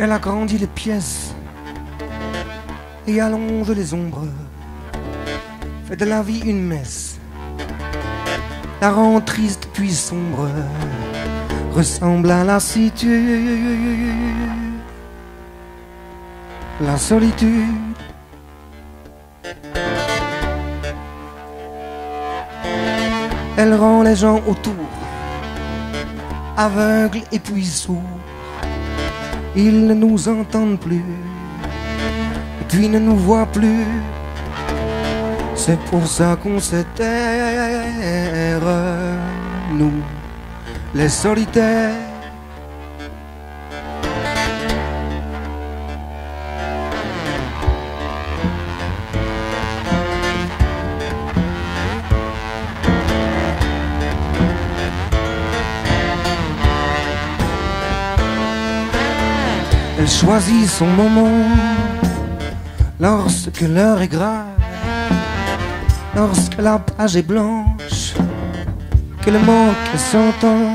Elle agrandit les pièces et allonge les ombres, fait de la vie une messe, la rend triste puis sombre, ressemble à lassitude, la solitude. Elle rend les gens autour aveugles et puis sourds. Ils ne nous entendent plus et puis ne nous voient plus. C'est pour ça qu'on se terre, nous, les solitaires. Elle choisit son moment lorsque l'heure est grave, lorsque la page est blanche, que le manque s'entend,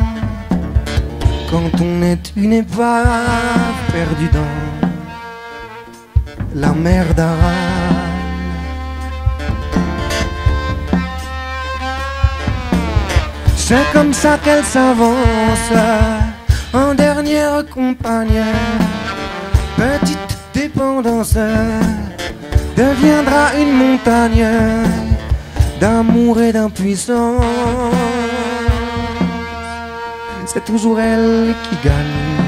quand on est une épave perdue dans la mer d'Aral. C'est comme ça qu'elle s'avance en dernière compagne. Petite dépendance deviendra une montagne d'amour et d'impuissance. C'est toujours elle qui gagne.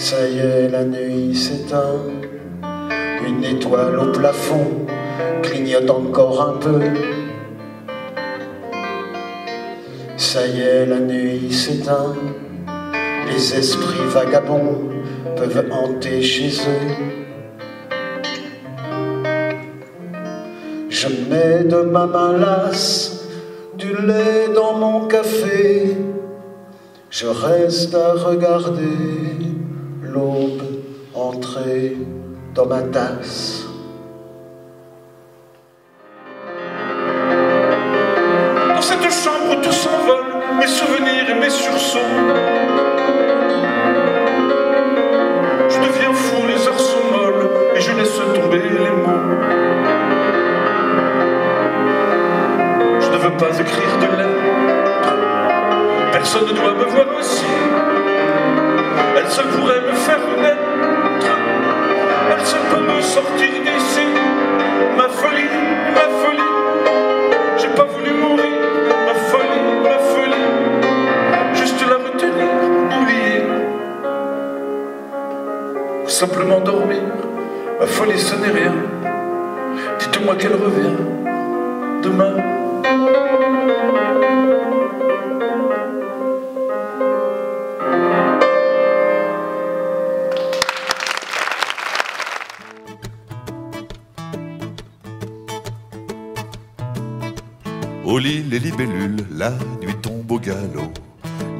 Ça y est, la nuit s'éteint, une étoile au plafond clignote encore un peu. Ça y est, la nuit s'éteint, les esprits vagabonds peuvent hanter chez eux. Je mets de ma main lasse du lait dans mon café, je reste à regarder l'aube entrer dans ma tasse. Dans cette chambre tout s'envole, mes souvenirs et mes sursauts. Je deviens fou, les heures sont molles et je laisse tomber les mots. Je ne veux pas écrire de lettres, personne ne doit me voir ainsi. Elle seule pourrait me faire naître, elle seule peut me sortir d'ici. Ma folie, j'ai pas voulu mourir. Ma folie, juste la retenir, oublier, ou simplement dormir. Ma folie, ce n'est rien. Dites-moi qu'elle revient demain. Au lit, les libellules, la nuit tombe au galop.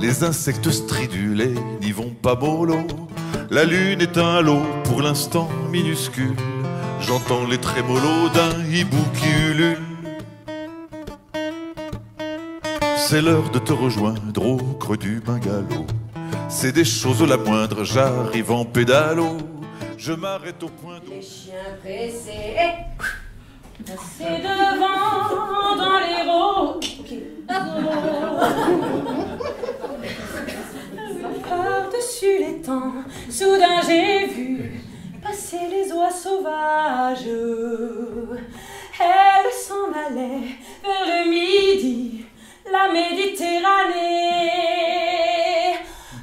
Les insectes stridulent et n'y vont pas mollo. La lune est un halo, pour l'instant minuscule. J'entends les trémolos d'un hibou qui ulule. C'est l'heure de te rejoindre au creux du bungalow. C'est des choses la moindre, j'arrive en pédalo. Je m'arrête au point d'eau. Les chiens pressés, passez devant dans les roseaux. Par-dessus les temps, soudain j'ai vu passer les oies sauvages. Elles s'en allaient vers le midi, la Méditerranée.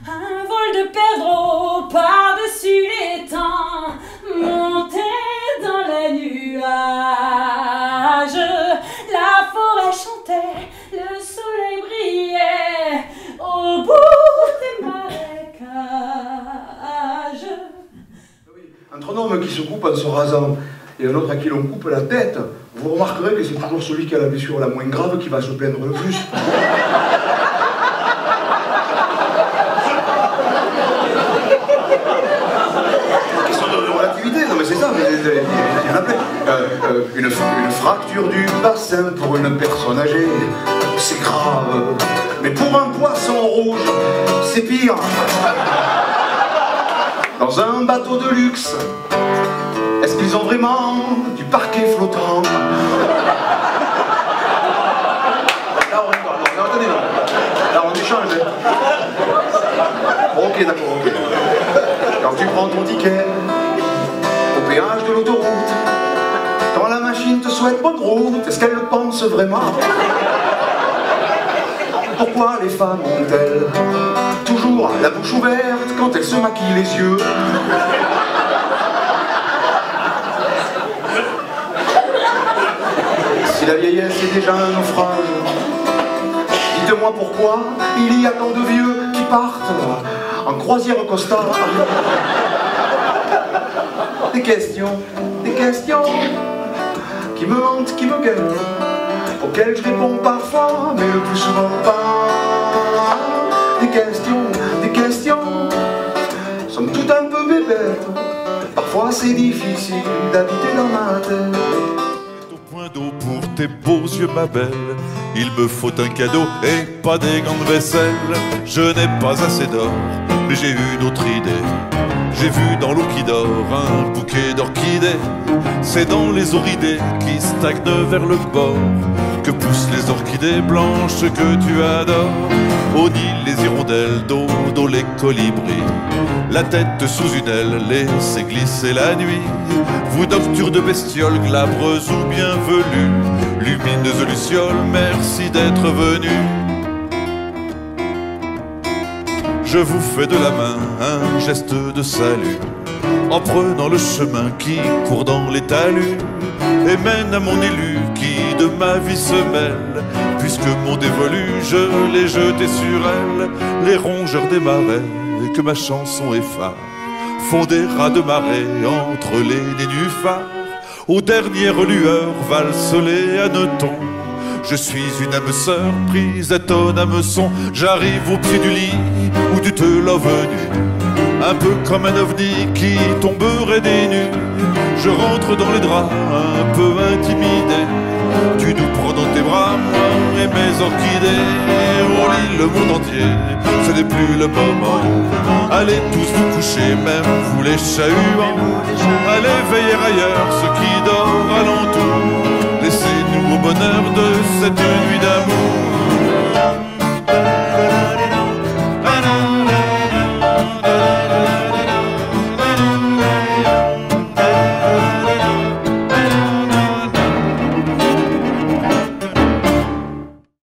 Un vol de perdreaux par-dessus les temps, monté dans les nuages. La forêt chantait, le soleil brillait. homme qui se coupe en se rasant et un autre à qui l'on coupe la tête, vous remarquerez que c'est toujours celui qui a la blessure la moins grave qui va se plaindre le plus. Question de relativité, non mais c'est ça, mais il y en a plein. Une fracture du bassin pour une personne âgée, c'est grave. Mais pour un poisson rouge, c'est pire. Dans un bateau de luxe, est-ce qu'ils ont vraiment du parquet flottant? Là on rigole, non, attendez, non. Là on échange. Ok, d'accord, ok. Quand tu prends ton ticket au péage de l'autoroute, quand la machine te souhaite bonne route, est-ce qu'elle le pense vraiment? Pourquoi les femmes ont-elles toujours la bouche ouverte quand elles se maquillent les yeux? Si la vieillesse est déjà un naufrage, dites-moi pourquoi il y a tant de vieux qui partent en croisière costard. Des questions qui me hantent, qui me guettent, auxquelles je réponds parfois, mais le plus souvent pas. Des questions, somme toute un peu bébêtes. Parfois c'est difficile d'habiter dans ma tête. Au point d'eau pour tes beaux yeux, ma belle, il me faut un cadeau et pas des gants de vaisselle. Je n'ai pas assez d'or, mais j'ai une autre idée. J'ai vu dans l'eau qui dort un bouquet d'orchidées. C'est dans les oridées qui stagnent vers le bord que poussent les orchidées blanches que tu adores. Au Nil, les hirondelles, dodo, les colibris, la tête sous une aile, laissez glisser la nuit. Vous nocturnes de bestioles, glabres ou bien velues, lumineuses lucioles, merci d'être venus. Je vous fais de la main un geste de salut, en prenant le chemin qui court dans les talus et mène à mon élu qui de ma vie se mêle. Puisque mon dévolu, je l'ai jeté sur elle, les rongeurs des marais, et que ma chanson effarée font des rats de marée entre les nénuphars. Aux dernières lueurs valsent les hannetons. Je suis une âme sœur prise à ton hameçon. J'arrive au pied du lit où tu te l'as venu, un peu comme un ovni qui tomberait des nues. Je rentre dans les draps un peu intimidé. Tu nous prends dans tes bras, moi et mes orchidées. Au lit le monde entier, ce n'est plus le moment. Allez tous vous coucher, même vous les chahuans. Allez veiller ailleurs, ceux qui dorment alentour. Laissez-nous au bonheur de cette nuit d'amour.